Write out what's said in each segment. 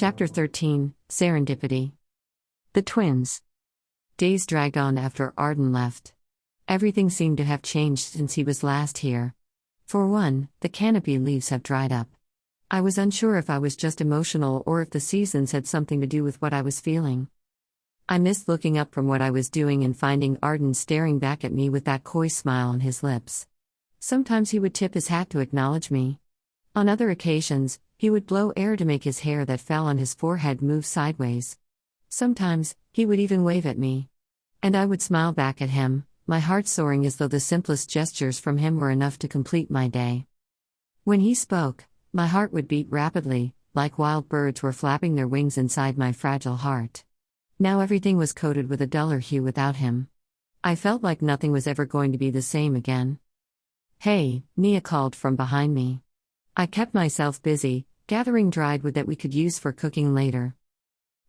Chapter 13, Serendipity. The twins. Days dragged on after Arden left. Everything seemed to have changed since he was last here. For one, the canopy leaves have dried up. I was unsure if I was just emotional or if the seasons had something to do with what I was feeling. I missed looking up from what I was doing and finding Arden staring back at me with that coy smile on his lips. Sometimes he would tip his hat to acknowledge me. On other occasions, he would blow air to make his hair that fell on his forehead move sideways. Sometimes, he would even wave at me. And I would smile back at him, my heart soaring as though the simplest gestures from him were enough to complete my day. When he spoke, my heart would beat rapidly, like wild birds were flapping their wings inside my fragile heart. Now everything was coated with a duller hue without him. I felt like nothing was ever going to be the same again. "Hey," Nia called from behind me. I kept myself busy, gathering dried wood that we could use for cooking later.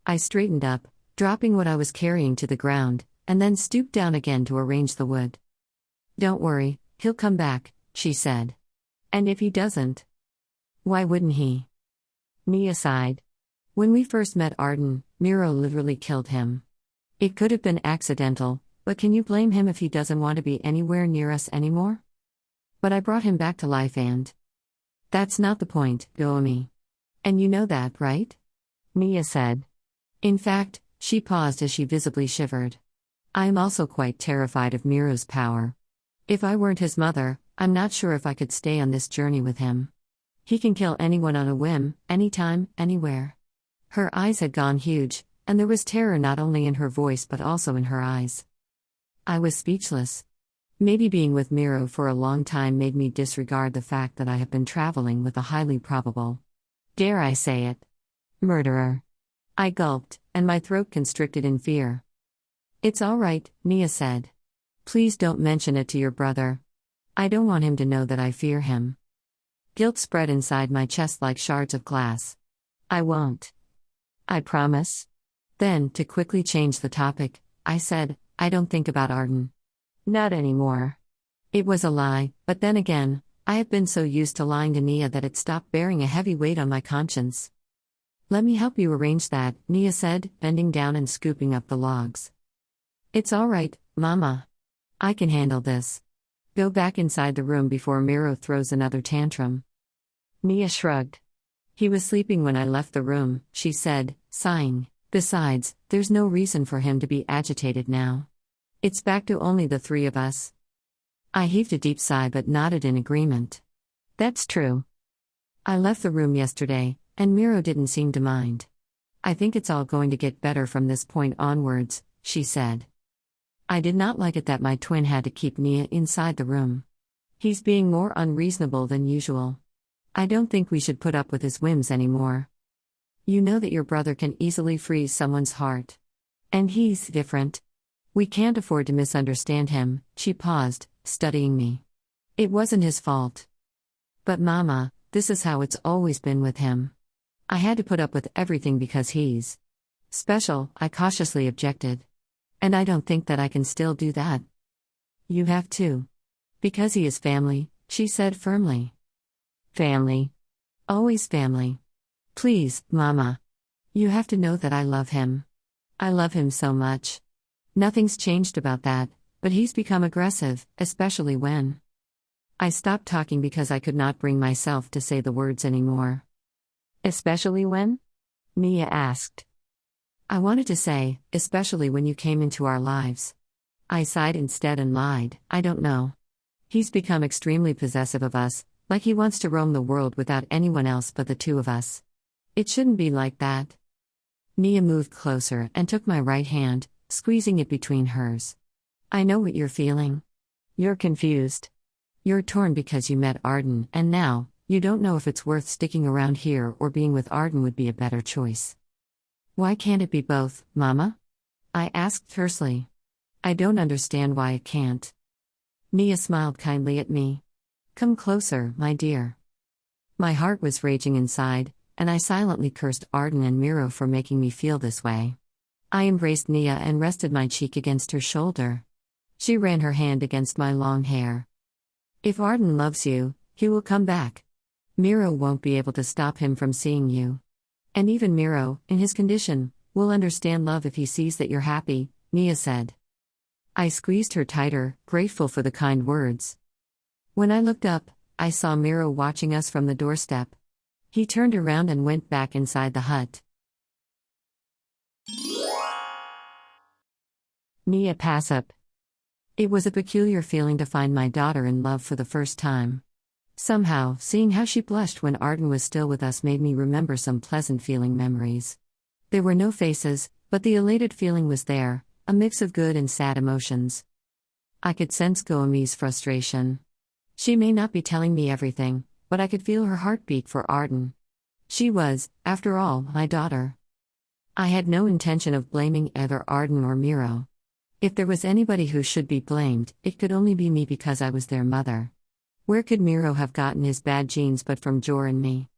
I straightened up, dropping what I was carrying to the ground, and then stooped down again to arrange the wood. "Don't worry, he'll come back," she said. "And if he doesn't?" "Why wouldn't he?" Nia sighed. "When we first met Arden, Miro literally killed him. It could have been accidental, but can you blame him if he doesn't want to be anywhere near us anymore? But I brought him back to life and..." "That's not the point, Goomy. And you know that, right?" Nia said. In fact, she paused as she visibly shivered. "I am also quite terrified of Miro's power. If I weren't his mother, I'm not sure if I could stay on this journey with him. He can kill anyone on a whim, anytime, anywhere." Her eyes had gone huge, and there was terror not only in her voice but also in her eyes. I was speechless. Maybe being with Miro for a long time made me disregard the fact that I have been traveling with a highly probable, dare I say it, murderer. I gulped, and my throat constricted in fear. "It's all right," Nia said. "Please don't mention it to your brother. I don't want him to know that I fear him." Guilt spread inside my chest like shards of glass. "I won't. I promise." Then, to quickly change the topic, I said, "I don't think about Arden. Not anymore." It was a lie, but then again, I have been so used to lying to Nia that it stopped bearing a heavy weight on my conscience. "Let me help you arrange that," Nia said, bending down and scooping up the logs. "It's all right, Mama. I can handle this. Go back inside the room before Miro throws another tantrum." Nia shrugged. "He was sleeping when I left the room," she said, sighing. "Besides, there's no reason for him to be agitated now. It's back to only the three of us." I heaved a deep sigh but nodded in agreement. "That's true. I left the room yesterday, and Miro didn't seem to mind. I think it's all going to get better from this point onwards," she said. I did not like it that my twin had to keep Nia inside the room. "He's being more unreasonable than usual. I don't think we should put up with his whims anymore. You know that your brother can easily freeze someone's heart. And he's different. We can't afford to misunderstand him." She paused, studying me. "It wasn't his fault. But Mama, this is how it's always been with him. I had to put up with everything because he's special," I cautiously objected. "And I don't think that I can still do that." "You have to. Because he is family," she said firmly. "Family. Always family. Please, Mama. You have to know that I love him. I love him so much. Nothing's changed about that, but he's become aggressive, especially when..." I stopped talking because I could not bring myself to say the words anymore. "Especially when?" Nia asked. I wanted to say, "Especially when you came into our lives." I sighed instead and lied, "I don't know. He's become extremely possessive of us, like he wants to roam the world without anyone else but the two of us. It shouldn't be like that." Nia moved closer and took my right hand, squeezing it between hers. "I know what you're feeling. You're confused. You're torn because you met Arden, and now, you don't know if it's worth sticking around here or being with Arden would be a better choice." "Why can't it be both, Mama?" I asked tersely. "I don't understand why it can't." Nia smiled kindly at me. "Come closer, my dear." My heart was raging inside, and I silently cursed Arden and Miro for making me feel this way. I embraced Nia and rested my cheek against her shoulder. She ran her hand against my long hair. "If Arden loves you, he will come back. Miro won't be able to stop him from seeing you. And even Miro, in his condition, will understand love if he sees that you're happy, Nia said. I squeezed her tighter, grateful for the kind words. When I looked up, I saw Miro watching us from the doorstep. He turned around and went back inside the hut. Nia pass up. It was a peculiar feeling to find my daughter in love for the first time. Somehow, seeing how she blushed when Arden was still with us made me remember some pleasant feeling memories. There were no faces, but the elated feeling was there, a mix of good and sad emotions. I could sense Goemi's frustration. She may not be telling me everything, but I could feel her heartbeat for Arden. She was, after all, my daughter. I had no intention of blaming either Arden or Miro. If there was anybody who should be blamed, it could only be me because I was their mother. Where could Miro have gotten his bad genes but from Jor and me?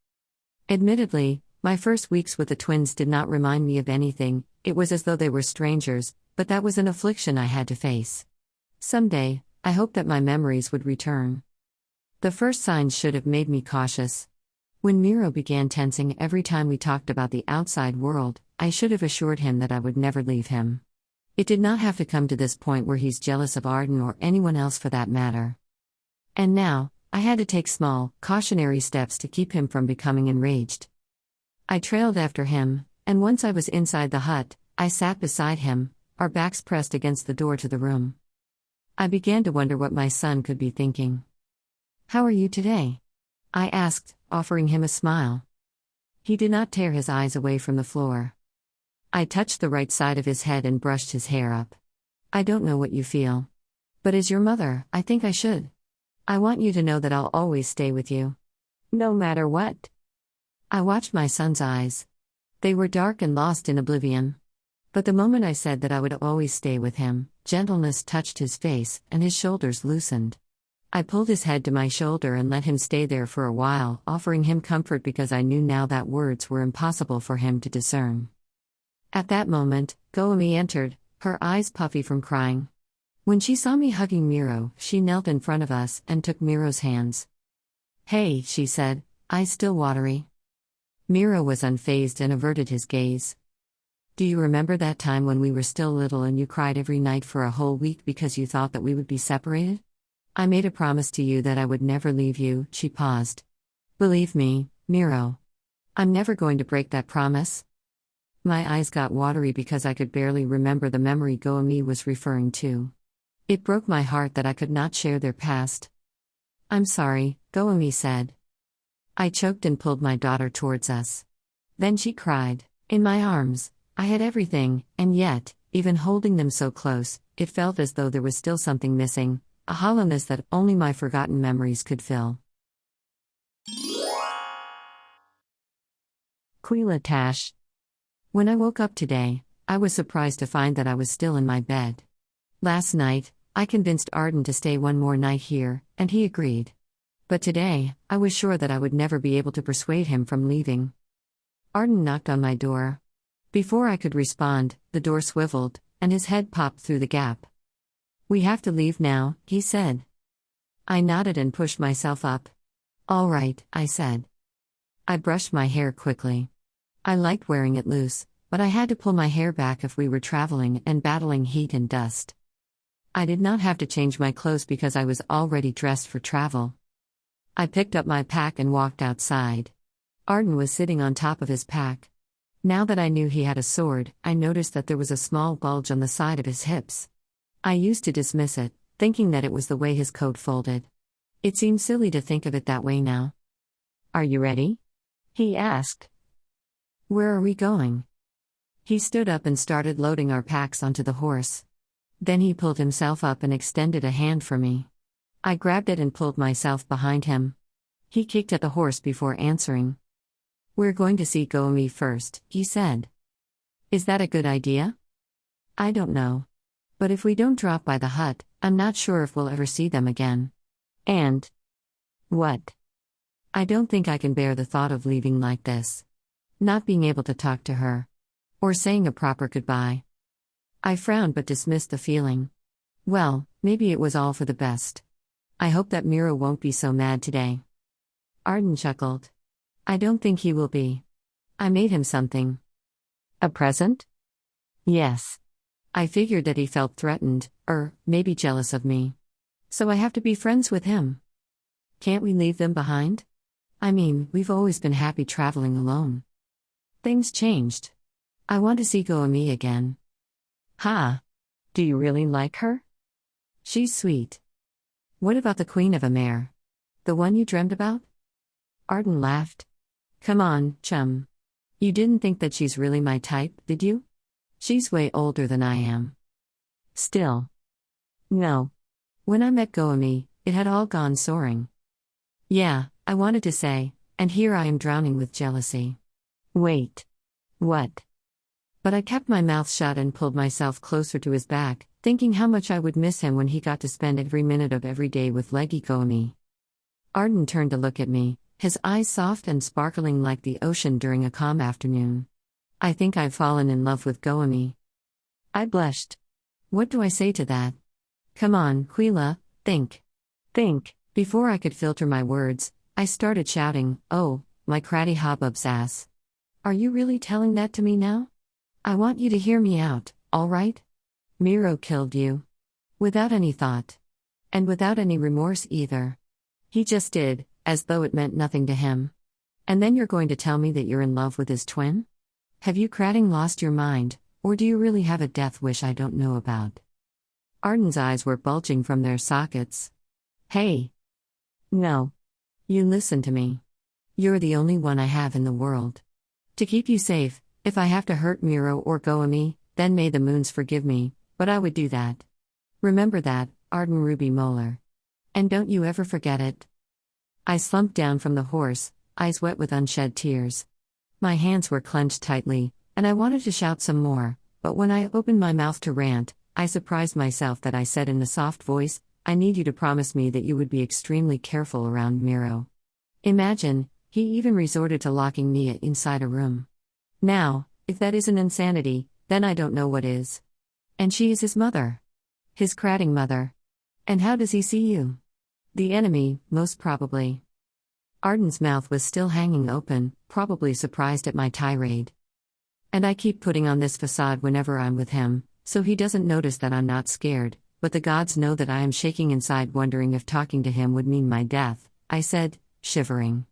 Admittedly, my first weeks with the twins did not remind me of anything. It was as though they were strangers, but that was an affliction I had to face. Someday, I hoped that my memories would return. The first signs should have made me cautious. When Miro began tensing every time we talked about the outside world, I should have assured him that I would never leave him. It did not have to come to this point where he's jealous of Arden or anyone else for that matter. And now, I had to take small, cautionary steps to keep him from becoming enraged. I trailed after him, and once I was inside the hut, I sat beside him, our backs pressed against the door to the room. I began to wonder what my son could be thinking. "How are you today?" I asked, offering him a smile. He did not tear his eyes away from the floor. I touched the right side of his head and brushed his hair up. "I don't know what you feel. But as your mother, I think I should. I want you to know that I'll always stay with you. No matter what." I watched my son's eyes. They were dark and lost in oblivion. But the moment I said that I would always stay with him, gentleness touched his face, and his shoulders loosened. I pulled his head to my shoulder and let him stay there for a while, offering him comfort because I knew now that words were impossible for him to discern. At that moment, Goemi entered, her eyes puffy from crying. When she saw me hugging Miro, she knelt in front of us and took Miro's hands. "Hey," she said, eyes still watery. Miro was unfazed and averted his gaze. "Do you remember that time when we were still little and you cried every night for a whole week because you thought that we would be separated? I made a promise to you that I would never leave you." She paused. "Believe me, Miro. I'm never going to break that promise." My eyes got watery because I could barely remember the memory Goemi was referring to. It broke my heart that I could not share their past. "I'm sorry," Goemi said. I choked and pulled my daughter towards us. Then she cried. In my arms, I had everything, and yet, even holding them so close, it felt as though there was still something missing, a hollowness that only my forgotten memories could fill. Quila Tash. When I woke up today, I was surprised to find that I was still in my bed. Last night, I convinced Arden to stay one more night here, and he agreed. But today, I was sure that I would never be able to persuade him from leaving. Arden knocked on my door. Before I could respond, the door swiveled, and his head popped through the gap. "We have to leave now," he said. I nodded and pushed myself up. "All right," I said. I brushed my hair quickly. I liked wearing it loose, but I had to pull my hair back if we were traveling and battling heat and dust. I did not have to change my clothes because I was already dressed for travel. I picked up my pack and walked outside. Arden was sitting on top of his pack. Now that I knew he had a sword, I noticed that there was a small bulge on the side of his hips. I used to dismiss it, thinking that it was the way his coat folded. It seemed silly to think of it that way now. "Are you ready?" he asked. "Where are we going?" He stood up and started loading our packs onto the horse. Then he pulled himself up and extended a hand for me. I grabbed it and pulled myself behind him. He kicked at the horse before answering. "We're going to see Goemi first," he said. "Is that a good idea?" "I don't know. But if we don't drop by the hut, I'm not sure if we'll ever see them again." "And?" "What?" "I don't think I can bear the thought of leaving like this. Not being able to talk to her. Or saying a proper goodbye." I frowned but dismissed the feeling. Well, maybe it was all for the best. I hope that Miro won't be so mad today. Arden chuckled. "I don't think he will be. I made him something. A present? Yes. I figured that he felt threatened, or maybe jealous of me. So I have to be friends with him. Can't we leave them behind? I mean, we've always been happy traveling alone. Things changed. I want to see Goemi again. Ha! Do you really like her? She's sweet. What about the Queen of Amer? The one you dreamed about? Arden laughed. Come on, chum. You didn't think that she's really my type, did you? She's way older than I am. Still. No. When I met Goemi, it had all gone soaring. Yeah, I wanted to say, and here I am drowning with jealousy. Wait. What? But I kept my mouth shut and pulled myself closer to his back, thinking how much I would miss him when he got to spend every minute of every day with leggy Goemi. Arden turned to look at me, his eyes soft and sparkling like the ocean during a calm afternoon. I think I've fallen in love with Goemi. I blushed. What do I say to that? Come on, Quila, think. Think. Before I could filter my words, I started shouting, oh, my cratty hubbub's ass. Are you really telling that to me now? I want you to hear me out, all right? Miro killed you. Without any thought. And without any remorse either. He just did, as though it meant nothing to him. And then you're going to tell me that you're in love with his twin? Have you cratting lost your mind, or do you really have a death wish I don't know about? Arden's eyes were bulging from their sockets. Hey. No. You listen to me. You're the only one I have in the world. To keep you safe, if I have to hurt Miro or Goemi, then may the moons forgive me, but I would do that. Remember that, Arden Ruby Molar. And don't you ever forget it. I slumped down from the horse, eyes wet with unshed tears. My hands were clenched tightly, and I wanted to shout some more, but when I opened my mouth to rant, I surprised myself that I said in a soft voice, I need you to promise me that you would be extremely careful around Miro. Imagine, he even resorted to locking me inside a room. Now, if that isn't insanity, then I don't know what is. And she is his mother. His cratting mother. And how does he see you? The enemy, most probably. Arden's mouth was still hanging open, probably surprised at my tirade. And I keep putting on this facade whenever I'm with him, so he doesn't notice that I'm not scared, but the gods know that I am shaking inside wondering if talking to him would mean my death, I said, shivering.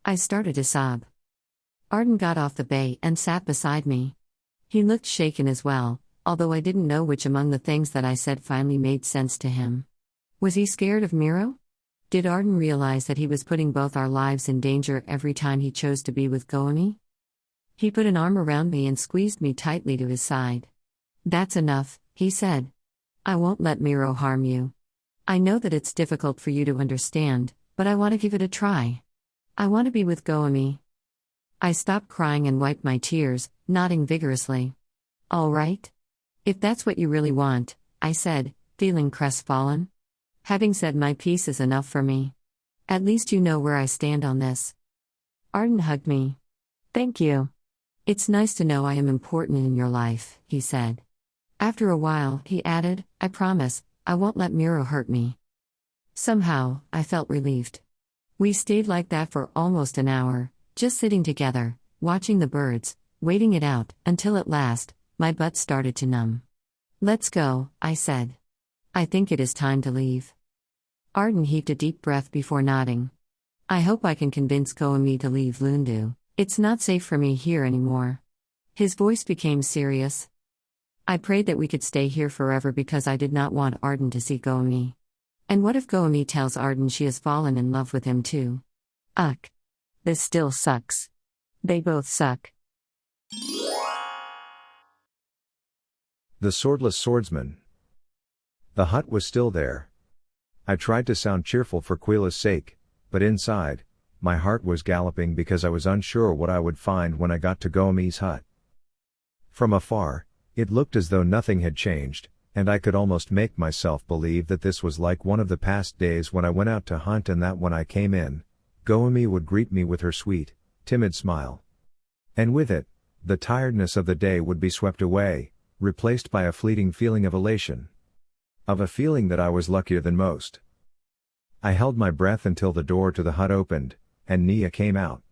I started to sob. Arden got off the bay and sat beside me. He looked shaken as well, although I didn't know which among the things that I said finally made sense to him. Was he scared of Miro? Did Arden realize that he was putting both our lives in danger every time he chose to be with Goemi? He put an arm around me and squeezed me tightly to his side. That's enough, he said. I won't let Miro harm you. I know that it's difficult for you to understand, but I want to give it a try. I want to be with Goemi. I stopped crying and wiped my tears, nodding vigorously. All right. If that's what you really want, I said, feeling crestfallen. Having said my piece is enough for me. At least you know where I stand on this. Arden hugged me. Thank you. It's nice to know I am important in your life, he said. After a while, he added, I promise, I won't let Miro hurt me. Somehow, I felt relieved. We stayed like that for almost an hour, just sitting together, watching the birds, waiting it out, until at last, my butt started to numb. Let's go, I said. I think it is time to leave. Arden heaved a deep breath before nodding. I hope I can convince Goemi to leave Loondu. It's not safe for me here anymore. His voice became serious. I prayed that we could stay here forever because I did not want Arden to see Goemi. And what if Goemi tells Arden she has fallen in love with him too? Ugh. This still sucks. They both suck. The Swordless Swordsman. The hut was still there. I tried to sound cheerful for Quila's sake, but inside, my heart was galloping because I was unsure what I would find when I got to Goemi's hut. From afar, it looked as though nothing had changed, and I could almost make myself believe that this was like one of the past days when I went out to hunt and that when I came in, Goemi would greet me with her sweet, timid smile. And with it, the tiredness of the day would be swept away, replaced by a fleeting feeling of elation. Of a feeling that I was luckier than most. I held my breath until the door to the hut opened, and Nia came out.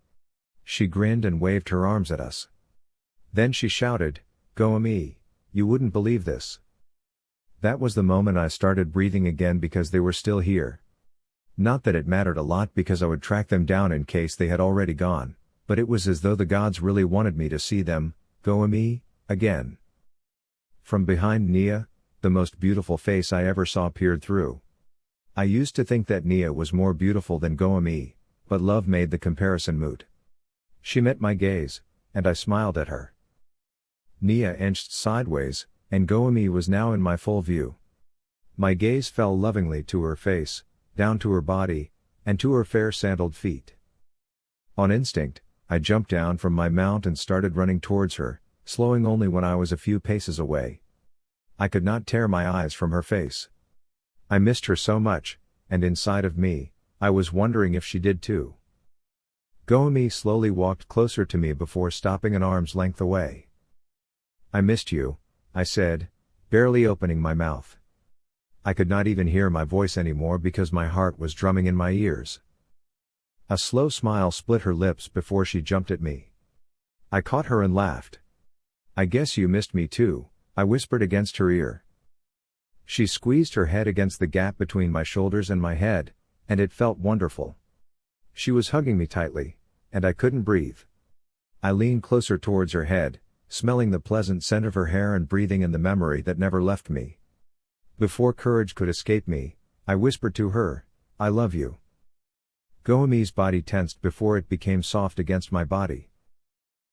She grinned and waved her arms at us. Then she shouted, "Goemi, you wouldn't believe this." That was the moment I started breathing again because they were still here. Not that it mattered a lot because I would track them down in case they had already gone, but it was as though the gods really wanted me to see them, Goemi, again. From behind Nia, the most beautiful face I ever saw peered through. I used to think that Nia was more beautiful than Goemi, but love made the comparison moot. She met my gaze, and I smiled at her. Nia inched sideways, and Goemi was now in my full view. My gaze fell lovingly to her face, down to her body, and to her fair sandaled feet. On instinct, I jumped down from my mount and started running towards her, slowing only when I was a few paces away. I could not tear my eyes from her face. I missed her so much, and inside of me, I was wondering if she did too. Goemi slowly walked closer to me before stopping an arm's length away. "I missed you," I said, barely opening my mouth. I could not even hear my voice anymore because my heart was drumming in my ears. A slow smile split her lips before she jumped at me. I caught her and laughed. "I guess you missed me too," I whispered against her ear. She squeezed her head against the gap between my shoulders and my head, and it felt wonderful. She was hugging me tightly, and I couldn't breathe. I leaned closer towards her head, smelling the pleasant scent of her hair and breathing in the memory that never left me. Before courage could escape me, I whispered to her, "I love you." Goemi's body tensed before it became soft against my body.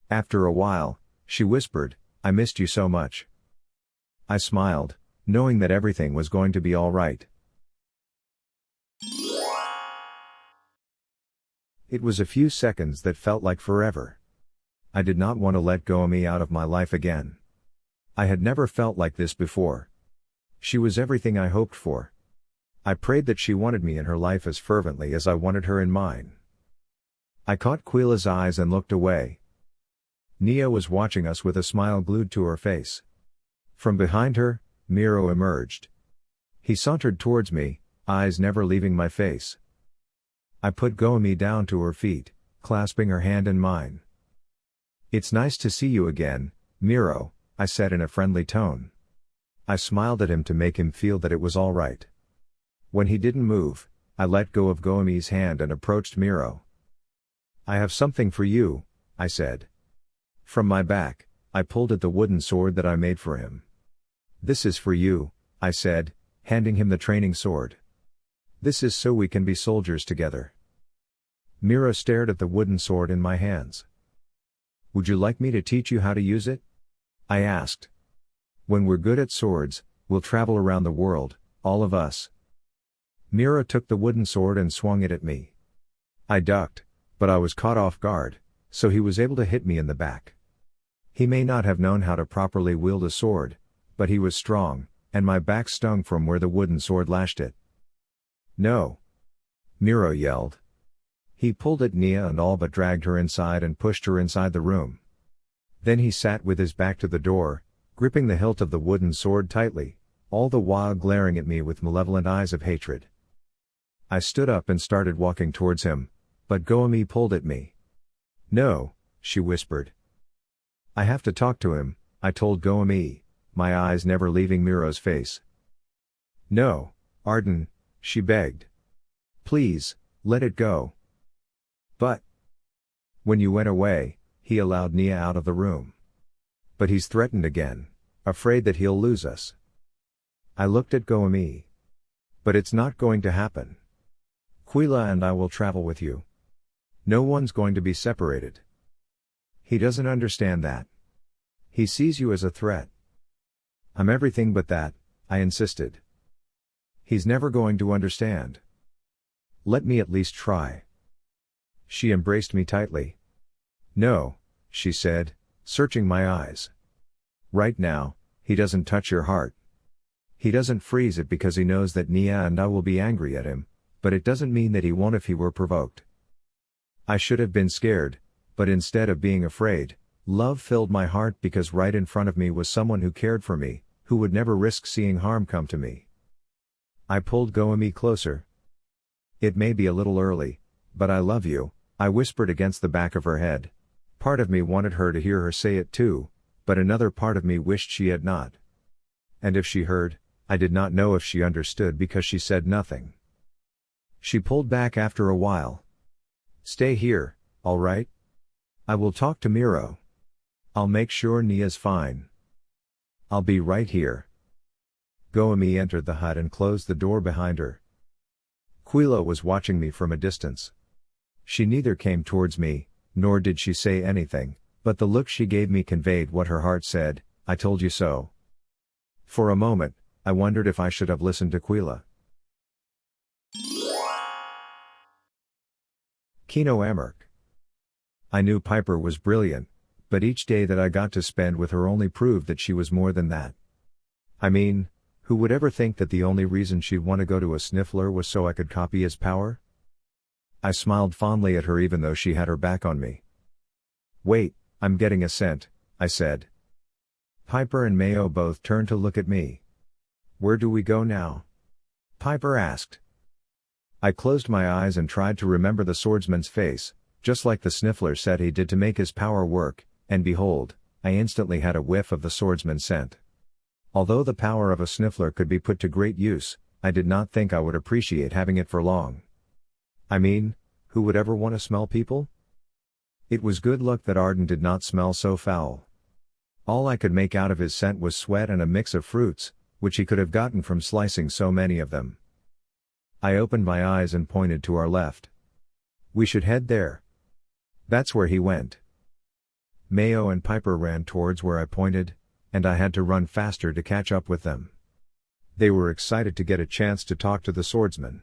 After a while, she whispered, "I missed you so much." I smiled, knowing that everything was going to be all right. It was a few seconds that felt like forever. I did not want to let Goemi out of my life again. I had never felt like this before. She was everything I hoped for. I prayed that she wanted me in her life as fervently as I wanted her in mine. I caught Quila's eyes and looked away. Nia was watching us with a smile glued to her face. From behind her, Miro emerged. He sauntered towards me, eyes never leaving my face. I put Goemi down to her feet, clasping her hand in mine. "It's nice to see you again, Miro," I said in a friendly tone. I smiled at him to make him feel that it was all right. When he didn't move, I let go of Goemi's hand and approached Miro. "I have something for you," I said. From my back, I pulled at the wooden sword that I made for him. "This is for you," I said, handing him the training sword. "This is so we can be soldiers together." Miro stared at the wooden sword in my hands. "Would you like me to teach you how to use it?" I asked. "When we're good at swords, we'll travel around the world, all of us." Miro took the wooden sword and swung it at me. I ducked, but I was caught off guard, so he was able to hit me in the back. He may not have known how to properly wield a sword, but he was strong, and my back stung from where the wooden sword lashed it. "No!" Miro yelled. He pulled at Nia and all but dragged her inside and pushed her inside the room. Then he sat with his back to the door, gripping the hilt of the wooden sword tightly, all the while glaring at me with malevolent eyes of hatred. I stood up and started walking towards him, but Goemi pulled at me. "No," she whispered. "I have to talk to him," I told Goemi, my eyes never leaving Miro's face. "No, Arden," she begged. "Please, let it go." "But when you went away, he allowed Nia out of the room. But he's threatened again, afraid that he'll lose us." I looked at Goemi. "But it's not going to happen. Quila and I will travel with you. No one's going to be separated." "He doesn't understand that. He sees you as a threat." "I'm everything but that," I insisted. "He's never going to understand. Let me at least try." She embraced me tightly. "No," she said, searching my eyes. "Right now, he doesn't touch your heart. He doesn't freeze it because he knows that Nia and I will be angry at him, but it doesn't mean that he won't if he were provoked." I should have been scared, but instead of being afraid, love filled my heart because right in front of me was someone who cared for me, who would never risk seeing harm come to me. I pulled Goemi closer. "It may be a little early, but I love you," I whispered against the back of her head. Part of me wanted her to hear her say it too, but another part of me wished she had not. And if she heard, I did not know if she understood because she said nothing. She pulled back after a while. Stay here, all right? I will talk to Miro. I'll make sure Nia's fine. I'll be right here. Goemi entered the hut and closed the door behind her. Quila was watching me from a distance. She neither came towards me, nor did she say anything, but the look she gave me conveyed what her heart said, I told you so. For a moment, I wondered if I should have listened to Quila. Kino Amerk. I knew Pyper was brilliant, but each day that I got to spend with her only proved that she was more than that. I mean, who would ever think that the only reason she'd want to go to a sniffler was so I could copy his power? I smiled fondly at her even though she had her back on me. Wait, I'm getting a scent, I said. Pyper and Mayo both turned to look at me. Where do we go now? Pyper asked. I closed my eyes and tried to remember the swordsman's face, just like the sniffler said he did to make his power work, and behold, I instantly had a whiff of the swordsman's scent. Although the power of a sniffler could be put to great use, I did not think I would appreciate having it for long. I mean, who would ever want to smell people? It was good luck that Arden did not smell so foul. All I could make out of his scent was sweat and a mix of fruits, which he could have gotten from slicing so many of them. I opened my eyes and pointed to our left. We should head there. That's where he went. Mayo and Pyper ran towards where I pointed, and I had to run faster to catch up with them. They were excited to get a chance to talk to the swordsman.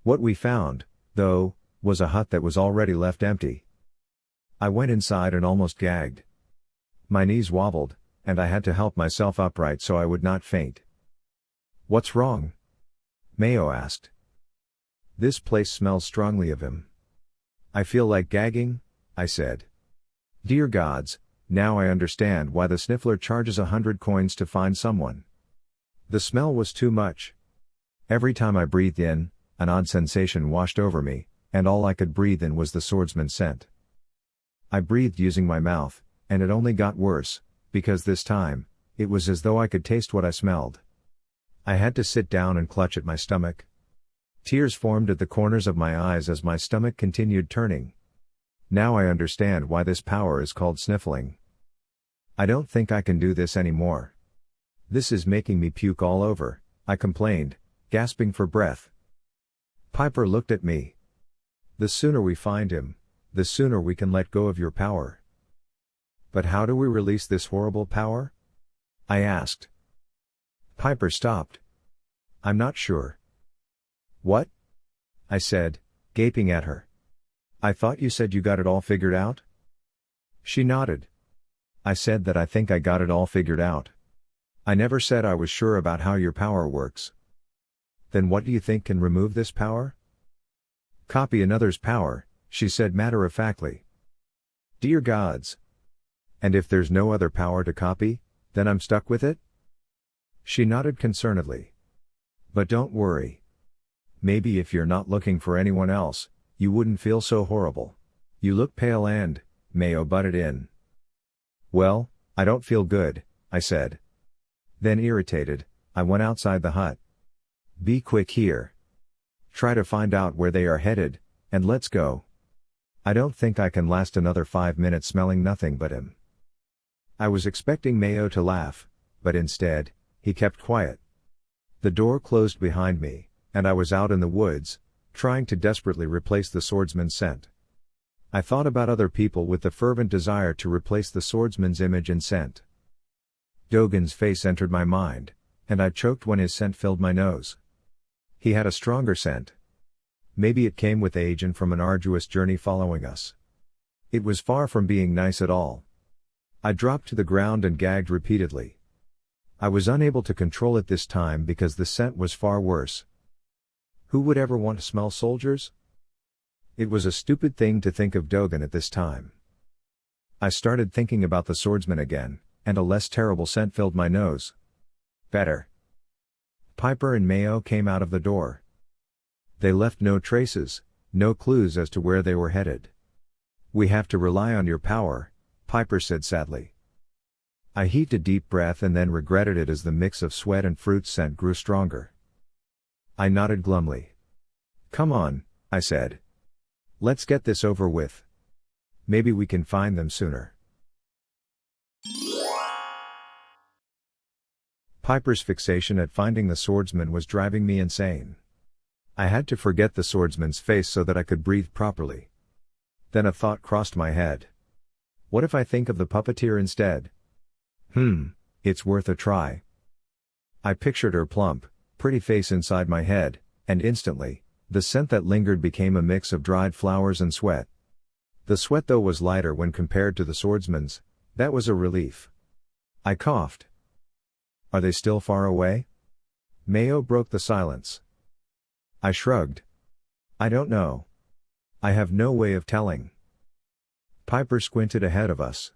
What we found, though, was a hut that was already left empty. I went inside and almost gagged. My knees wobbled, and I had to help myself upright so I would not faint. What's wrong? Mayo asked. This place smells strongly of him. I feel like gagging, I said. Dear gods, now I understand why the sniffler charges 100 coins to find someone. The smell was too much. Every time I breathed in, an odd sensation washed over me, and all I could breathe in was the swordsman's scent. I breathed using my mouth, and it only got worse, because this time, it was as though I could taste what I smelled. I had to sit down and clutch at my stomach. Tears formed at the corners of my eyes as my stomach continued turning. Now I understand why this power is called sniffling. I don't think I can do this anymore. This is making me puke all over, I complained, gasping for breath. Pyper looked at me. The sooner we find him, the sooner we can let go of your power. But how do we release this horrible power? I asked. Pyper stopped. I'm not sure. What? I said, gaping at her. I thought you said you got it all figured out? She nodded. I said that I think I got it all figured out. I never said I was sure about how your power works. Then what do you think can remove this power? Copy another's power, she said matter-of-factly. Dear gods. And if there's no other power to copy, then I'm stuck with it? She nodded concernedly. But don't worry. Maybe if you're not looking for anyone else, you wouldn't feel so horrible. You look pale and, Mayo butted in. Well, I don't feel good, I said. Then irritated, I went outside the hut. Be quick here. Try to find out where they are headed, and let's go. I don't think I can last another 5 minutes smelling nothing but him. I was expecting Mayo to laugh, but instead, he kept quiet. The door closed behind me, and I was out in the woods, trying to desperately replace the swordsman's scent. I thought about other people with the fervent desire to replace the swordsman's image and scent. Dogen's face entered my mind, and I choked when his scent filled my nose. He had a stronger scent. Maybe it came with age and from an arduous journey following us. It was far from being nice at all. I dropped to the ground and gagged repeatedly. I was unable to control it this time because the scent was far worse. Who would ever want to smell soldiers? It was a stupid thing to think of Dogen at this time. I started thinking about the swordsman again, and a less terrible scent filled my nose. Better. Pyper and Mayo came out of the door. They left no traces, No clues as to where they were headed. We have to rely on your power, Pyper said sadly. I heaved a deep breath and then regretted it as the mix of sweat and fruit scent grew stronger. I nodded glumly. Come on, I said. Let's get this over with. Maybe we can find them sooner. Pyper's fixation at finding the swordsman was driving me insane. I had to forget the swordsman's face so that I could breathe properly. Then a thought crossed my head. What if I think of the puppeteer instead? It's worth a try. I pictured her plump, pretty face inside my head, and instantly, the scent that lingered became a mix of dried flowers and sweat. The sweat though was lighter when compared to the swordsman's. That was a relief. I coughed. Are they still far away? Mayo broke the silence. I shrugged. I don't know. I have no way of telling. Pyper squinted ahead of us.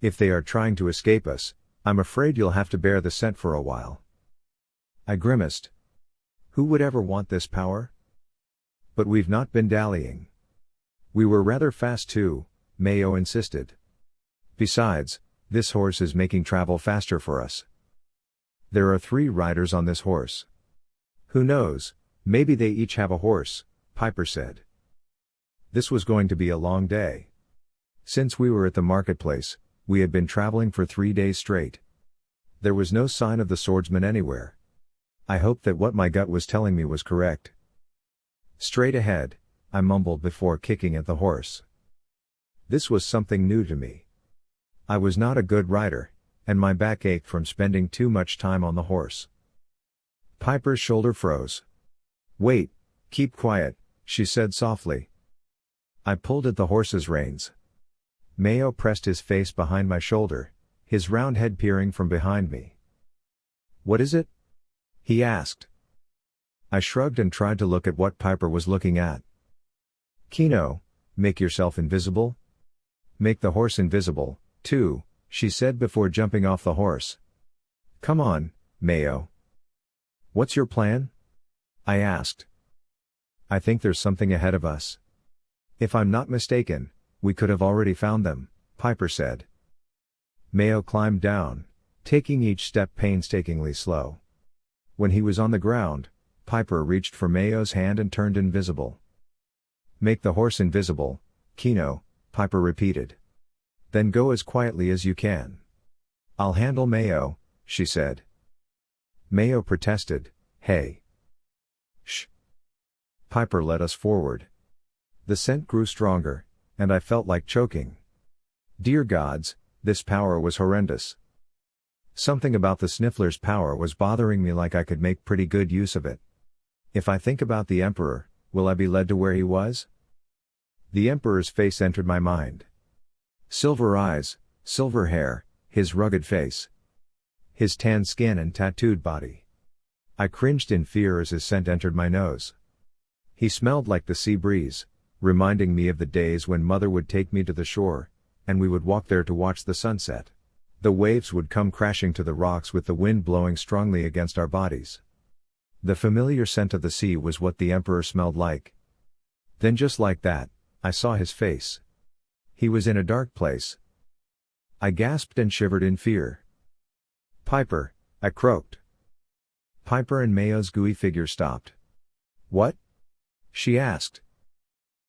If they are trying to escape us, I'm afraid you'll have to bear the scent for a while. I grimaced. Who would ever want this power? But we've not been dallying. We were rather fast too, Mayo insisted. Besides, this horse is making travel faster for us. There are 3 riders on this horse. Who knows, maybe they each have a horse, Pyper said. This was going to be a long day. Since we were at the marketplace, we had been traveling for 3 days straight. There was no sign of the swordsman anywhere. I hoped that what my gut was telling me was correct. Straight ahead, I mumbled before kicking at the horse. This was something new to me. I was not a good rider, and my back ached from spending too much time on the horse. Pyper's shoulder froze. Wait, keep quiet, she said softly. I pulled at the horse's reins. Mayo pressed his face behind my shoulder, his round head peering from behind me. What is it? He asked. I shrugged and tried to look at what Pyper was looking at. Kino, make yourself invisible? Make the horse invisible, too, she said before jumping off the horse. Come on, Mayo. What's your plan? I asked. I think there's something ahead of us. If I'm not mistaken, we could have already found them, Pyper said. Mayo climbed down, taking each step painstakingly slow. When he was on the ground, Pyper reached for Mayo's hand and turned invisible. Make the horse invisible, Kino, Pyper repeated. Then go as quietly as you can. I'll handle Mayo, she said. Mayo protested, Hey. Shh. Pyper led us forward. The scent grew stronger, and I felt like choking. Dear gods, this power was horrendous. Something about the sniffler's power was bothering me like I could make pretty good use of it. If I think about the Emperor, will I be led to where he was? The Emperor's face entered my mind. Silver eyes, silver hair, his rugged face. His tan skin and tattooed body. I cringed in fear as his scent entered my nose. He smelled like the sea breeze, reminding me of the days when Mother would take me to the shore, and we would walk there to watch the sunset. The waves would come crashing to the rocks with the wind blowing strongly against our bodies. The familiar scent of the sea was what the Emperor smelled like. Then just like that, I saw his face. He was in a dark place. I gasped and shivered in fear. Pyper, I croaked. Pyper and Mayo's gooey figure stopped. What? She asked.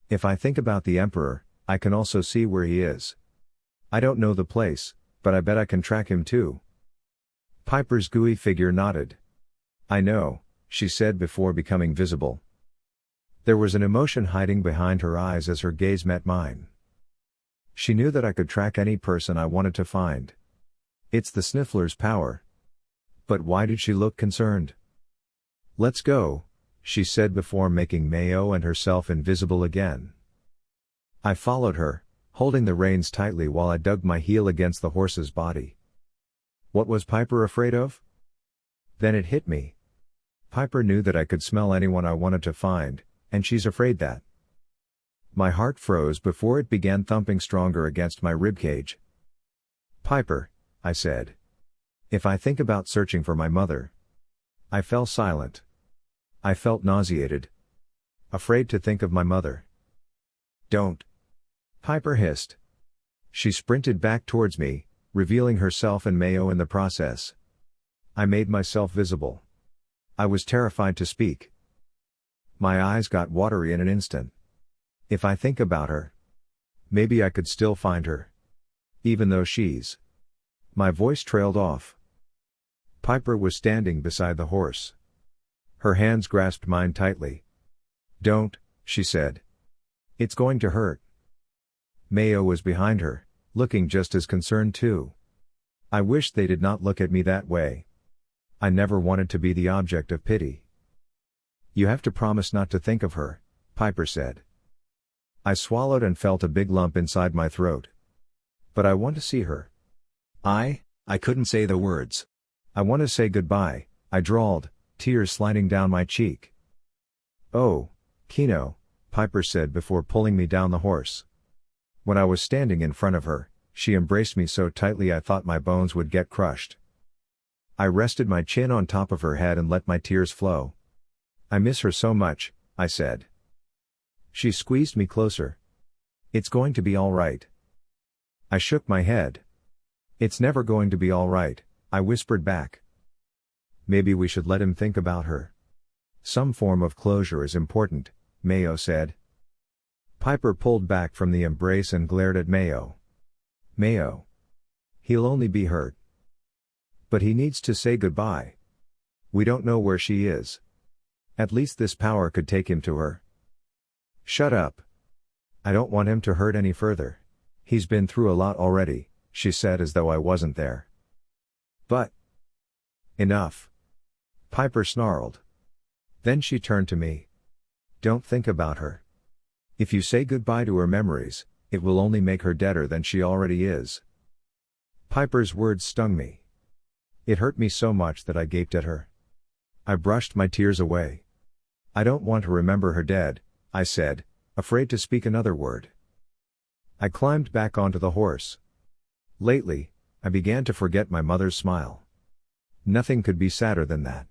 If I think about the Emperor, I can also see where he is. I don't know the place, but I bet I can track him too. Pyper's gooey figure nodded. I know, she said before becoming visible. There was an emotion hiding behind her eyes as her gaze met mine. She knew that I could track any person I wanted to find. It's the Sniffler's power. But why did she look concerned? Let's go, she said before making Mayo and herself invisible again. I followed her, holding the reins tightly while I dug my heel against the horse's body. What was Pyper afraid of? Then it hit me. Pyper knew that I could smell anyone I wanted to find, and she's afraid that. My heart froze before it began thumping stronger against my ribcage. Pyper, I said. If I think about searching for my mother. I fell silent. I felt nauseated. afraid to think of my mother. Don't. Pyper hissed. She sprinted back towards me, revealing herself and Mayo in the process. I made myself visible. I was terrified to speak. My eyes got watery in an instant. If I think about her, maybe I could still find her. Even though she's... My voice trailed off. Pyper was standing beside the horse. Her hands grasped mine tightly. Don't, she said. It's going to hurt. Mayo was behind her, looking just as concerned too. I wished they did not look at me that way. I never wanted to be the object of pity. You have to promise not to think of her, Pyper said. I swallowed and felt a big lump inside my throat. But I want to see her. I couldn't say the words. I want to say goodbye, I drawled, tears sliding down my cheek. Oh, Kino, Pyper said before pulling me down the horse. When I was standing in front of her, she embraced me so tightly I thought my bones would get crushed. I rested my chin on top of her head and let my tears flow. I miss her so much, I said. She squeezed me closer. It's going to be all right. I shook my head. It's never going to be all right, I whispered back. Maybe we should let him think about her. Some form of closure is important, Mayo said. Pyper pulled back from the embrace and glared at Mayo. Mayo. He'll only be hurt. But he needs to say goodbye. We don't know where she is. At least this power could take him to her. Shut up. I don't want him to hurt any further. He's been through a lot already, she said as though I wasn't there. But... Enough. Pyper snarled. Then she turned to me. Don't think about her. If you say goodbye to her memories, it will only make her deader than she already is. Pyper's words stung me. It hurt me so much that I gaped at her. I brushed my tears away. I don't want to remember her dead, I said, afraid to speak another word. I climbed back onto the horse. Lately, I began to forget my mother's smile. Nothing could be sadder than that.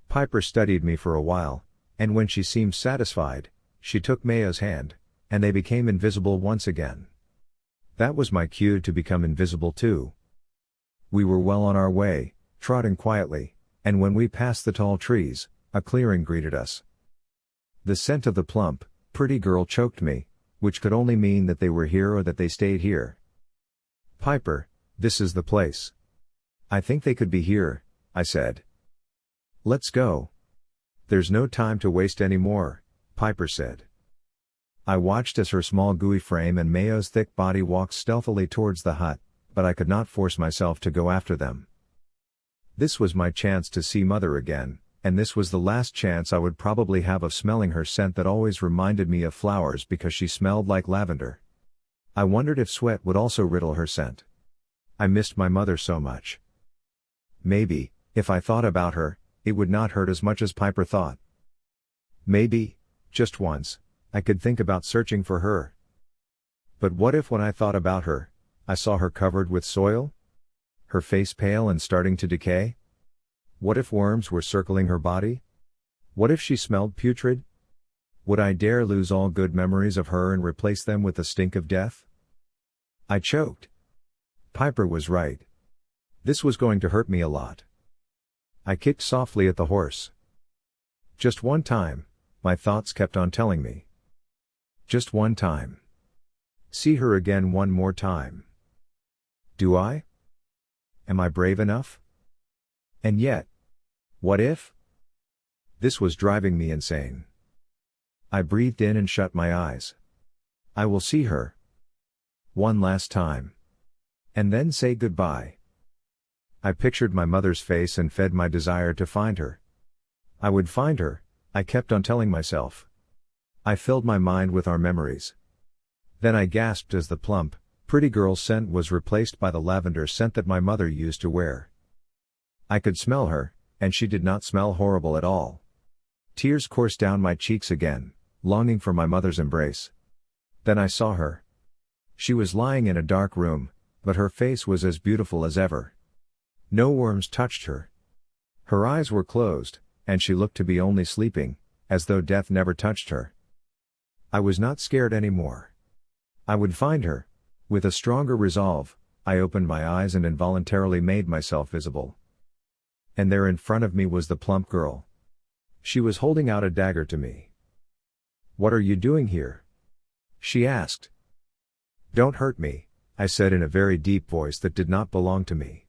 Pyper studied me for a while, and when she seemed satisfied, she took Mayo's hand, and they became invisible once again. That was my cue to become invisible too. We were well on our way, trotting quietly, and when we passed the tall trees, a clearing greeted us. The scent of the plump, pretty girl choked me, which could only mean that they were here or that they stayed here. Pyper, this is the place. I think they could be here, I said. Let's go. There's no time to waste any more, Pyper said. I watched as her small gooey frame and Mayo's thick body walked stealthily towards the hut, but I could not force myself to go after them. This was my chance to see Mother again, and this was the last chance I would probably have of smelling her scent that always reminded me of flowers because she smelled like lavender. I wondered if sweat would also riddle her scent. I missed my mother so much. Maybe, if I thought about her, it would not hurt as much as Pyper thought. Maybe, just once, I could think about searching for her. But what if when I thought about her, I saw her covered with soil? Her face pale and starting to decay? What if worms were circling her body? What if she smelled putrid? Would I dare lose all good memories of her and replace them with the stink of death? I choked. Pyper was right. This was going to hurt me a lot. I kicked softly at the horse. Just one time, my thoughts kept on telling me. Just one time. See her again one more time. Do I? Am I brave enough? And yet, what if? This was driving me insane. I breathed in and shut my eyes. I will see her. One last time. And then say goodbye. I pictured my mother's face and fed my desire to find her. I would find her, I kept on telling myself. I filled my mind with our memories. Then I gasped as the plump, pretty girl's scent was replaced by the lavender scent that my mother used to wear. I could smell her, and she did not smell horrible at all. Tears coursed down my cheeks again, longing for my mother's embrace. Then I saw her. She was lying in a dark room, but her face was as beautiful as ever. No worms touched her. Her eyes were closed, and she looked to be only sleeping, as though death never touched her. I was not scared anymore. I would find her. With a stronger resolve, I opened my eyes and involuntarily made myself visible. And there in front of me was the plump girl. She was holding out a dagger to me. "What are you doing here?" she asked. "Don't hurt me," I said in a very deep voice that did not belong to me.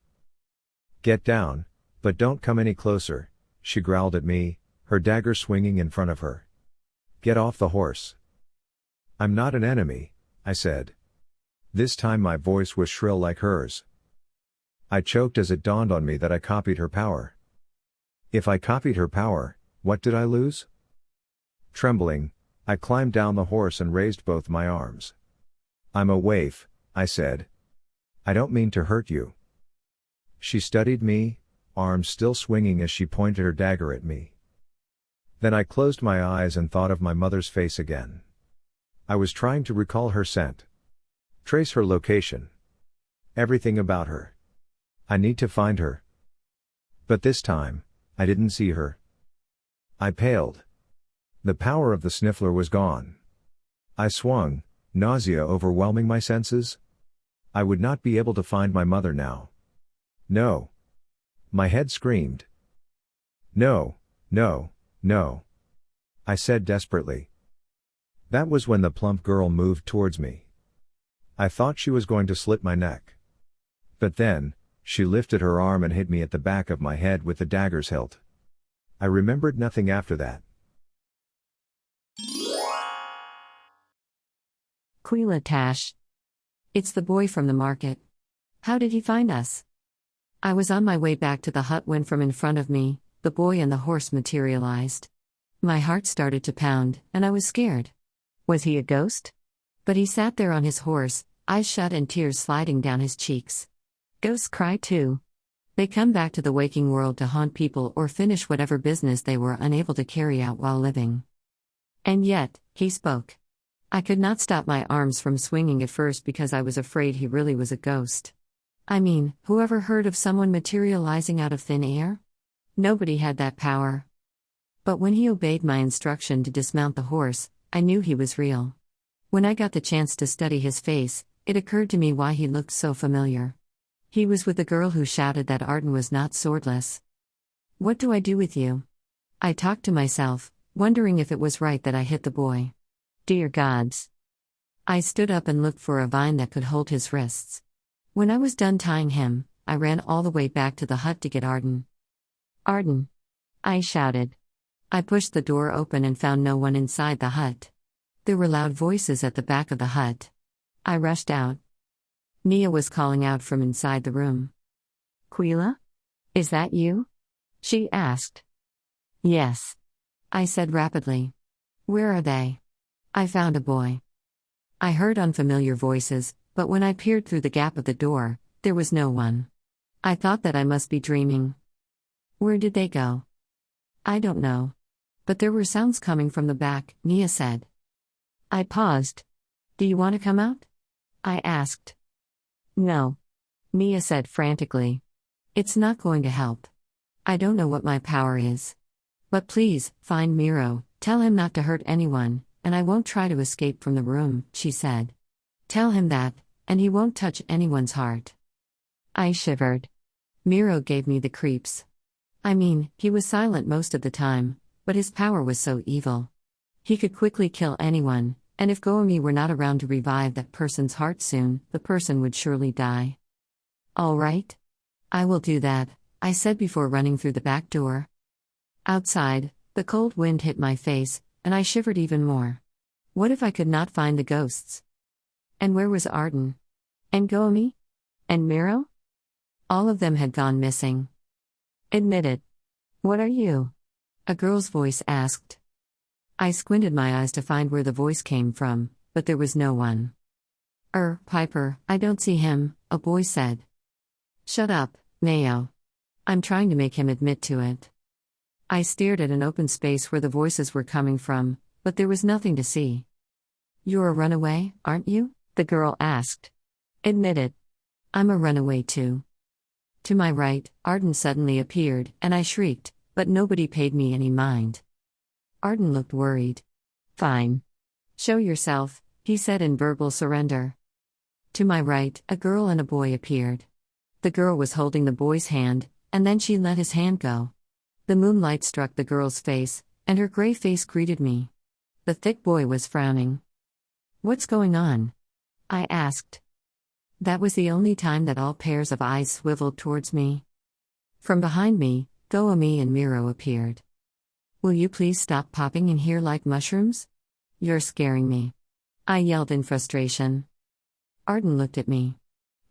"Get down, but don't come any closer," she growled at me, her dagger swinging in front of her. "Get off the horse." "I'm not an enemy," I said. This time my voice was shrill like hers. I choked as it dawned on me that I copied her power. If I copied her power, what did I lose? Trembling, I climbed down the horse and raised both my arms. "I'm a waif," I said. "I don't mean to hurt you." She studied me, arms still swinging as she pointed her dagger at me. Then I closed my eyes and thought of my mother's face again. I was trying to recall her scent. Trace her location. Everything about her. I need to find her. But this time, I didn't see her. I paled. The power of the sniffler was gone. I swung, nausea overwhelming my senses. I would not be able to find my mother now. No. My head screamed. No, no, no. I said desperately. That was when the plump girl moved towards me. I thought she was going to slit my neck. But then, she lifted her arm and hit me at the back of my head with the dagger's hilt. I remembered nothing after that. Quila Tash. It's the boy from the market. How did he find us? I was on my way back to the hut when from in front of me, the boy and the horse materialized. My heart started to pound, and I was scared. Was he a ghost? But he sat there on his horse, eyes shut and tears sliding down his cheeks. Ghosts cry too. They come back to the waking world to haunt people or finish whatever business they were unable to carry out while living. And yet, he spoke. I could not stop my arms from swinging at first because I was afraid he really was a ghost. I mean, whoever heard of someone materializing out of thin air? Nobody had that power. But when he obeyed my instruction to dismount the horse, I knew he was real. When I got the chance to study his face, it occurred to me why he looked so familiar. He was with the girl who shouted that Arden was not swordless. What do I do with you? I talked to myself, wondering if it was right that I hit the boy. Dear gods. I stood up and looked for a vine that could hold his wrists. When I was done tying him, I ran all the way back to the hut to get Arden. Arden! I shouted. I pushed the door open and found no one inside the hut. There were loud voices at the back of the hut. I rushed out. Mia was calling out from inside the room. "Quila? Is that you?" she asked. "Yes," I said rapidly. "Where are they?" "I found a boy." I heard unfamiliar voices, but when I peered through the gap of the door, there was no one. I thought that I must be dreaming. "Where did they go?" "I don't know. But there were sounds coming from the back," Mia said. I paused. "Do you want to come out?" I asked. "No," Mia said frantically. "It's not going to help. I don't know what my power is. But please, find Miro, tell him not to hurt anyone, and I won't try to escape from the room," she said. "Tell him that, and he won't touch anyone's heart." I shivered. Miro gave me the creeps. I mean, he was silent most of the time, but his power was so evil. He could quickly kill anyone, and if Goemi were not around to revive that person's heart soon, the person would surely die. "All right. I will do that," I said before running through the back door. Outside, the cold wind hit my face, and I shivered even more. What if I could not find the ghosts? And where was Arden? And Goemi? And Miro? All of them had gone missing. "Admit it. What are you?" a girl's voice asked. I squinted my eyes to find where the voice came from, but there was no one. Pyper, I don't see him," a boy said. "Shut up, Mayo. I'm trying to make him admit to it." I stared at an open space where the voices were coming from, but there was nothing to see. "You're a runaway, aren't you?" the girl asked. "Admit it. I'm a runaway too." To my right, Arden suddenly appeared, and I shrieked, but nobody paid me any mind. Arden looked worried. Fine. Show yourself, he said in verbal surrender. To my right, a girl and a boy appeared. The girl was holding the boy's hand, and then she let his hand go. The moonlight struck the girl's face, and her gray face greeted me. The thick boy was frowning. What's going on? I asked. That was the only time that all pairs of eyes swiveled towards me. From behind me, Goemi and Miro appeared. Will you please stop popping in here like mushrooms? You're scaring me. I yelled in frustration. Arden looked at me.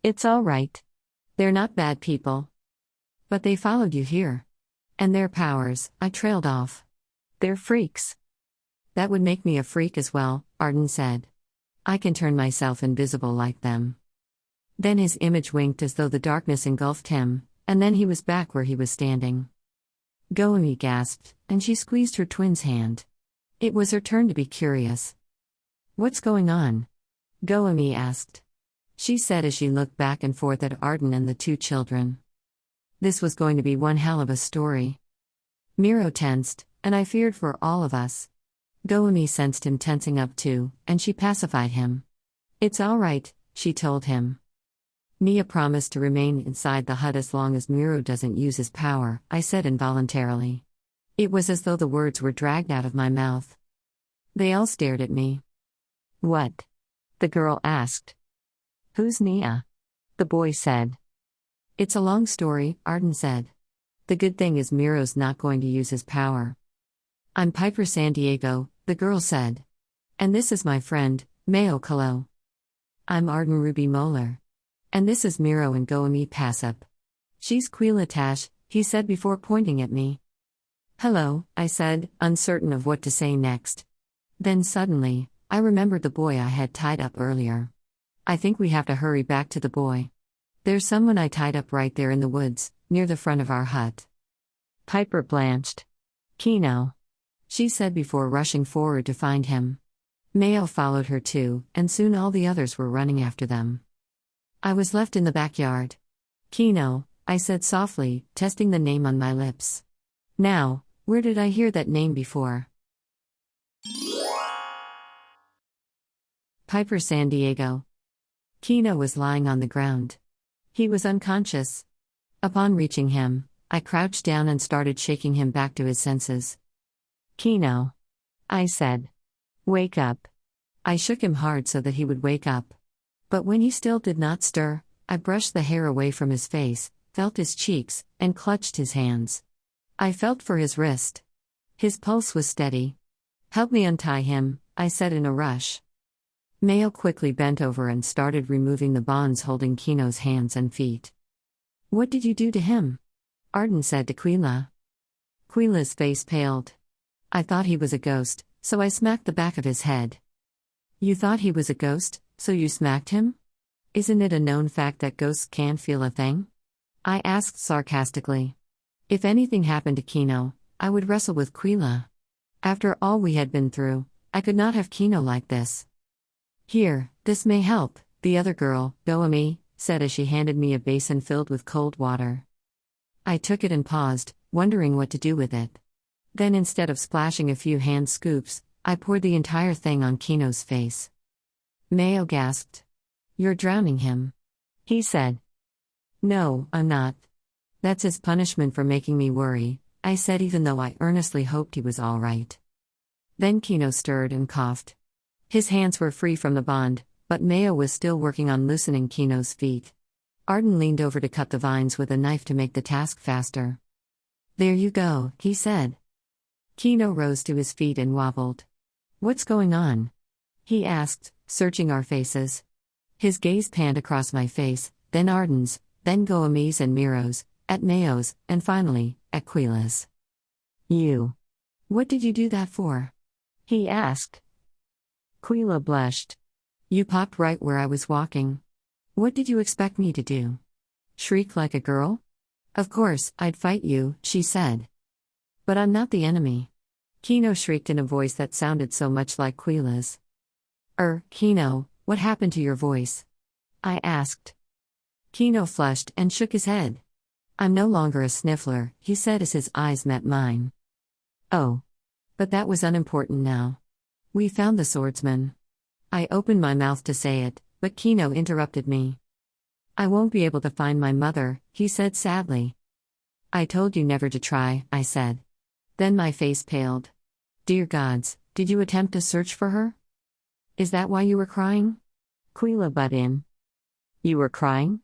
It's all right. They're not bad people. But they followed you here. And their powers, I trailed off. They're freaks. That would make me a freak as well, Arden said. I can turn myself invisible like them. Then his image winked as though the darkness engulfed him, and then he was back where he was standing. Goemi gasped, and she squeezed her twin's hand. It was her turn to be curious. What's going on? Goemi asked. She said as she looked back and forth at Arden and the two children. This was going to be one hell of a story. Miro tensed, and I feared for all of us. Goemi sensed him tensing up too, and she pacified him. It's all right, she told him. Mia promised to remain inside the hut as long as Miro doesn't use his power, I said involuntarily. It was as though the words were dragged out of my mouth. They all stared at me. What? The girl asked. Who's Nia? The boy said. It's a long story, Arden said. The good thing is Miro's not going to use his power. I'm Pyper San Diego, the girl said. And this is my friend, Mayo Kalo. I'm Arden Ruby Moeller. And this is Miro and Goemi Passup. She's Quila Tash, he said before pointing at me. Hello, I said, uncertain of what to say next. Then suddenly, I remembered the boy I had tied up earlier. I think we have to hurry back to the boy. There's someone I tied up right there in the woods, near the front of our hut. Pyper blanched. Kino, she said before rushing forward to find him. Mayo followed her too, and soon all the others were running after them. I was left in the backyard. Kino, I said softly, testing the name on my lips. Now, where did I hear that name before? Pyper San Diego. Kino was lying on the ground. He was unconscious. Upon reaching him, I crouched down and started shaking him back to his senses. Kino, I said. Wake up. I shook him hard so that he would wake up. But when he still did not stir, I brushed the hair away from his face, felt his cheeks, and clutched his hands. I felt for his wrist. His pulse was steady. Help me untie him, I said in a rush. Mayo quickly bent over and started removing the bonds holding Kino's hands and feet. What did you do to him? Arden said to Quila. Quila's face paled. I thought he was a ghost, so I smacked the back of his head. You thought he was a ghost, so you smacked him? Isn't it a known fact that ghosts can't feel a thing? I asked sarcastically. If anything happened to Kino, I would wrestle with Quila. After all we had been through, I could not have Kino like this. Here, this may help, the other girl, Goemi, said as she handed me a basin filled with cold water. I took it and paused, wondering what to do with it. Then instead of splashing a few hand scoops, I poured the entire thing on Kino's face. Mayo gasped. You're drowning him. He said. No, I'm not. That's his punishment for making me worry, I said even though I earnestly hoped he was all right. Then Kino stirred and coughed. His hands were free from the bond, but Mayo was still working on loosening Kino's feet. Arden leaned over to cut the vines with a knife to make the task faster. There you go, he said. Kino rose to his feet and wobbled. What's going on? He asked, searching our faces. His gaze panned across my face, then Arden's, then Goemi's and Miro's, at Mayo's, and finally, at Quila's. You. What did you do that for? He asked. Quila blushed. You popped right where I was walking. What did you expect me to do? Shriek like a girl? Of course, I'd fight you, she said. But I'm not the enemy. Kino shrieked in a voice that sounded so much like Quila's. Kino, what happened to your voice? I asked. Kino flushed and shook his head. I'm no longer a sniffler, he said as his eyes met mine. Oh. But that was unimportant now. We found the swordsman. I opened my mouth to say it, but Kino interrupted me. I won't be able to find my mother, he said sadly. I told you never to try, I said. Then my face paled. Dear gods, did you attempt to search for her? Is that why you were crying? Quila butt in. You were crying?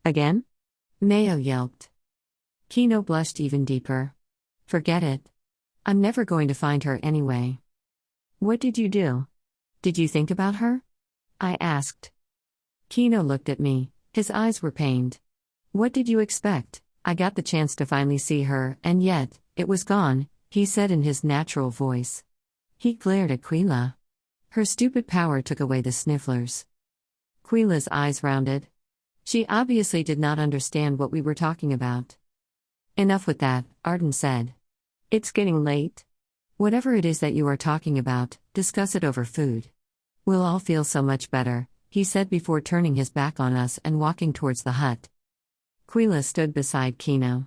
Again? Mayo yelped. Kino blushed even deeper. Forget it. I'm never going to find her anyway. What did you do? Did you think about her? I asked. Kino looked at me, his eyes were pained. What did you expect? I got the chance to finally see her, and yet, it was gone, he said in his natural voice. He glared at Quila. Her stupid power took away the snifflers. Quila's eyes rounded. She obviously did not understand what we were talking about. Enough with that, Arden said. It's getting late. Whatever it is that you are talking about, discuss it over food. We'll all feel so much better, he said before turning his back on us and walking towards the hut. Quila stood beside Kino.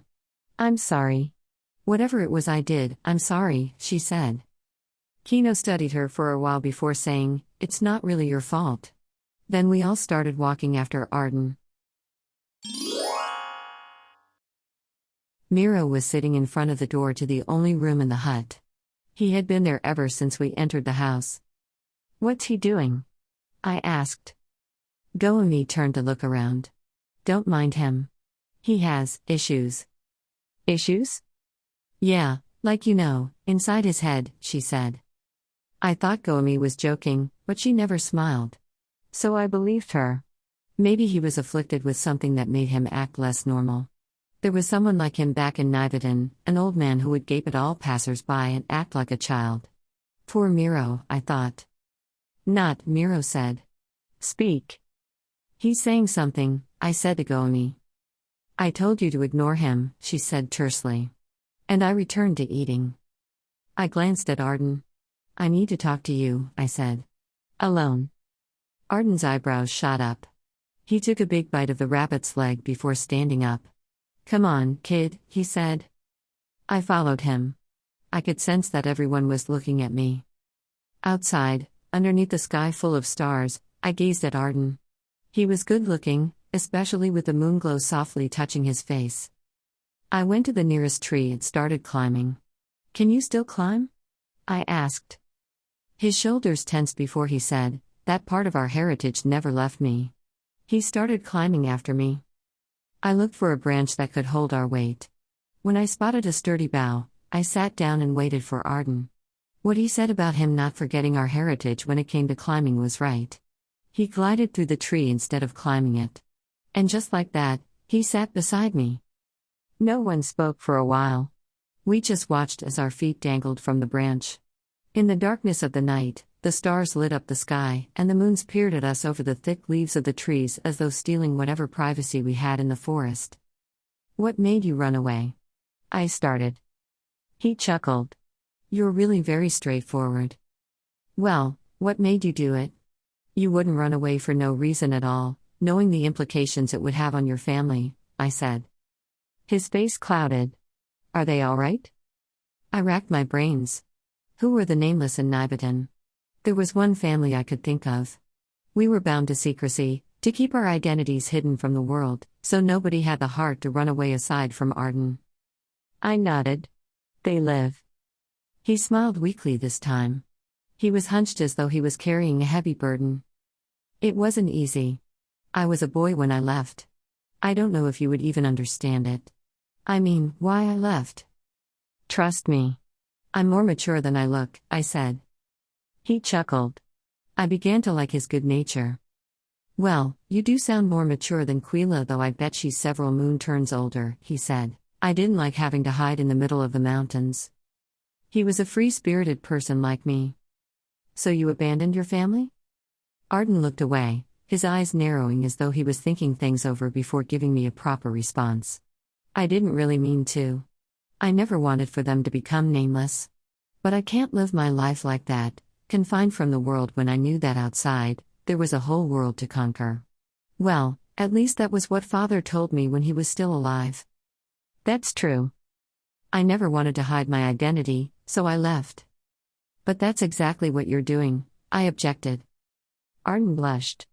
I'm sorry. Whatever it was I did, I'm sorry, she said. Kino studied her for a while before saying, It's not really your fault. Then we all started walking after Arden. Miro was sitting in front of the door to the only room in the hut. He had been there ever since we entered the house. What's he doing? I asked. Goemi turned to look around. Don't mind him. He has issues. Issues? Yeah, like you know, inside his head, she said. I thought Goemi was joking, but she never smiled. So I believed her. Maybe he was afflicted with something that made him act less normal. There was someone like him back in Nivedon, an old man who would gape at all passers-by and act like a child. Poor Miro, I thought. Not, Miro said. Speak. He's saying something, I said to Goemi. I told you to ignore him, she said tersely. And I returned to eating. I glanced at Arden. I need to talk to you, I said. Alone. Arden's eyebrows shot up. He took a big bite of the rabbit's leg before standing up. Come on, kid, he said. I followed him. I could sense that everyone was looking at me. Outside, underneath the sky full of stars, I gazed at Arden. He was good-looking, especially with the moonglow softly touching his face. I went to the nearest tree and started climbing. Can you still climb? I asked. His shoulders tensed before he said, That part of our heritage never left me. He started climbing after me. I looked for a branch that could hold our weight. When I spotted a sturdy bough, I sat down and waited for Arden. What he said about him not forgetting our heritage when it came to climbing was right. He glided through the tree instead of climbing it. And just like that, he sat beside me. No one spoke for a while. We just watched as our feet dangled from the branch. In the darkness of the night, the stars lit up the sky, and the moons peered at us over the thick leaves of the trees as though stealing whatever privacy we had in the forest. What made you run away? I started. He chuckled. You're really very straightforward. Well, what made you do it? You wouldn't run away for no reason at all, knowing the implications it would have on your family, I said. His face clouded. Are they all right? I racked my brains. Who were the nameless in Nivedon? There was one family I could think of. We were bound to secrecy, to keep our identities hidden from the world, so nobody had the heart to run away aside from Arden. I nodded. They live. He smiled weakly this time. He was hunched as though he was carrying a heavy burden. It wasn't easy. I was a boy when I left. I don't know if you would even understand it. I mean, why I left. Trust me. I'm more mature than I look, I said. He chuckled. I began to like his good nature. Well, you do sound more mature than Quila, though I bet she's several moon turns older, he said. I didn't like having to hide in the middle of the mountains. He was a free-spirited person like me. So you abandoned your family? Arden looked away, his eyes narrowing as though he was thinking things over before giving me a proper response. I didn't really mean to. I never wanted for them to become nameless. But I can't live my life like that, confined from the world when I knew that outside, there was a whole world to conquer. Well, at least that was what Father told me when he was still alive. That's true. I never wanted to hide my identity, so I left. But that's exactly what you're doing, I objected. Arden blushed.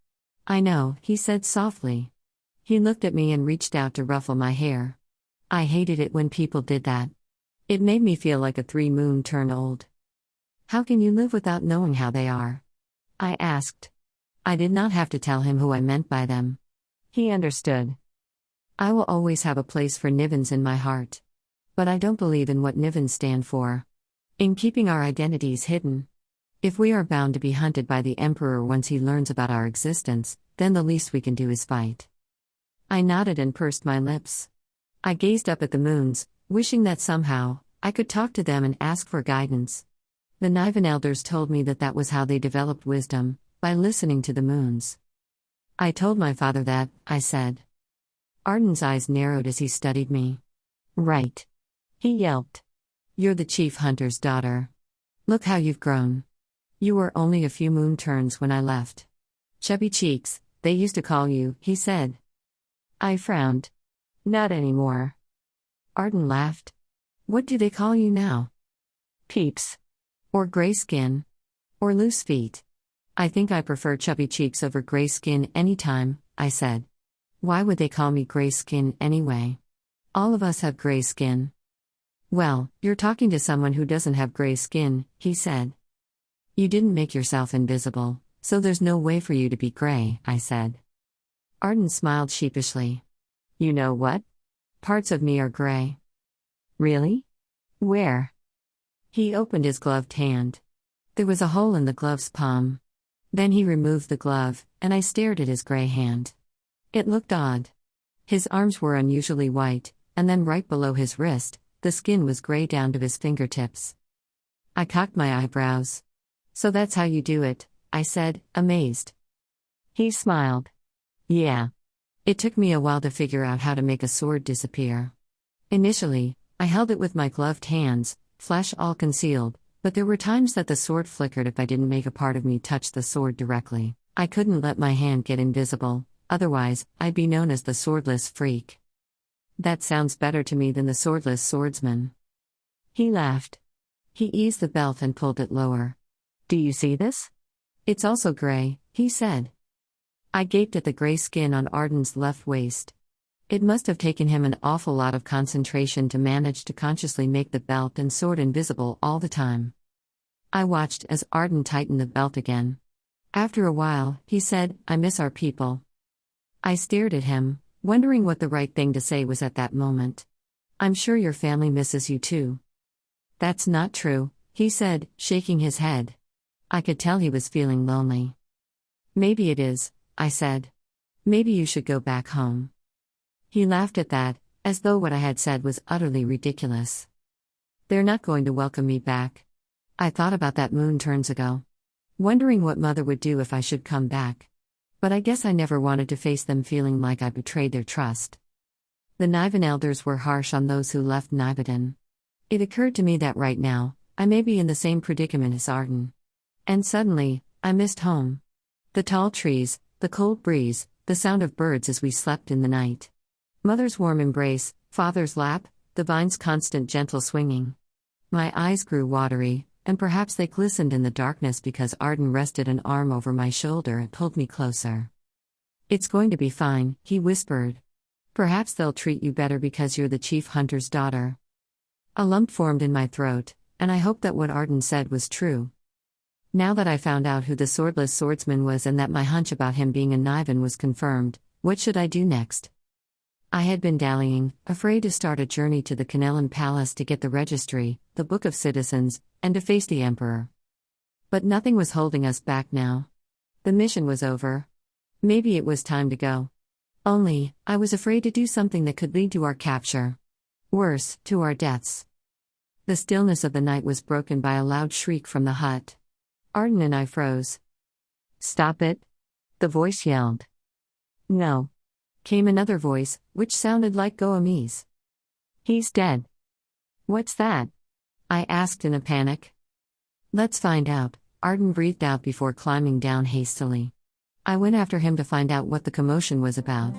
I know, he said softly. He looked at me and reached out to ruffle my hair. I hated it when people did that. It made me feel like a 3-moon turn old. How can you live without knowing how they are? I asked. I did not have to tell him who I meant by them. He understood. I will always have a place for Nivens in my heart. But I don't believe in what Nivens stand for. In keeping our identities hidden. If we are bound to be hunted by the Emperor once he learns about our existence, then the least we can do is fight. I nodded and pursed my lips. I gazed up at the moons, wishing that somehow, I could talk to them and ask for guidance. The Niven elders told me that was how they developed wisdom, by listening to the moons. I told my father that, I said. Arden's eyes narrowed as he studied me. Right. He yelped. You're the chief hunter's daughter. Look how you've grown. You were only a few moon turns when I left. Chubby cheeks, they used to call you, he said. I frowned. Not anymore. Arden laughed. What do they call you now? Peeps. Or gray skin. Or loose feet. I think I prefer chubby cheeks over gray skin anytime, I said. Why would they call me gray skin anyway? All of us have gray skin. Well, you're talking to someone who doesn't have gray skin, he said. You didn't make yourself invisible, so there's no way for you to be gray, I said. Arden smiled sheepishly. You know what? Parts of me are gray. Really? Where? He opened his gloved hand. There was a hole in the glove's palm. Then he removed the glove, and I stared at his gray hand. It looked odd. His arms were unusually white, and then right below his wrist, the skin was gray down to his fingertips. I cocked my eyebrows. So that's how you do it, I said, amazed. He smiled. Yeah. It took me a while to figure out how to make a sword disappear. Initially, I held it with my gloved hands, flesh all concealed, but there were times that the sword flickered if I didn't make a part of me touch the sword directly. I couldn't let my hand get invisible, otherwise, I'd be known as the swordless freak. That sounds better to me than the swordless swordsman. He laughed. He eased the belt and pulled it lower. Do you see this? It's also gray, he said. I gaped at the gray skin on Arden's left waist. It must have taken him an awful lot of concentration to manage to consciously make the belt and sword invisible all the time. I watched as Arden tightened the belt again. After a while, he said, I miss our people. I stared at him, wondering what the right thing to say was at that moment. I'm sure your family misses you too. That's not true, he said, shaking his head. I could tell he was feeling lonely. Maybe it is, I said. Maybe you should go back home. He laughed at that, as though what I had said was utterly ridiculous. They're not going to welcome me back. I thought about that moon turns ago. Wondering what Mother would do if I should come back. But I guess I never wanted to face them feeling like I betrayed their trust. The Niven elders were harsh on those who left Nivedon. It occurred to me that right now, I may be in the same predicament as Arden. And suddenly, I missed home. The tall trees, the cold breeze, the sound of birds as we slept in the night. Mother's warm embrace, father's lap, the vine's constant gentle swinging. My eyes grew watery, and perhaps they glistened in the darkness because Arden rested an arm over my shoulder and pulled me closer. It's going to be fine, he whispered. Perhaps they'll treat you better because you're the chief hunter's daughter. A lump formed in my throat, and I hoped that what Arden said was true. Now that I found out who the swordless swordsman was and that my hunch about him being a Niven was confirmed, what should I do next? I had been dallying, afraid to start a journey to the Canellan Palace to get the registry, the Book of Citizens, and to face the Emperor. But nothing was holding us back now. The mission was over. Maybe it was time to go. Only, I was afraid to do something that could lead to our capture. Worse, to our deaths. The stillness of the night was broken by a loud shriek from the hut. Arden and I froze. Stop it! The voice yelled. No. Came another voice, which sounded like Goamese. He's dead. What's that? I asked in a panic. Let's find out, Arden breathed out before climbing down hastily. I went after him to find out what the commotion was about.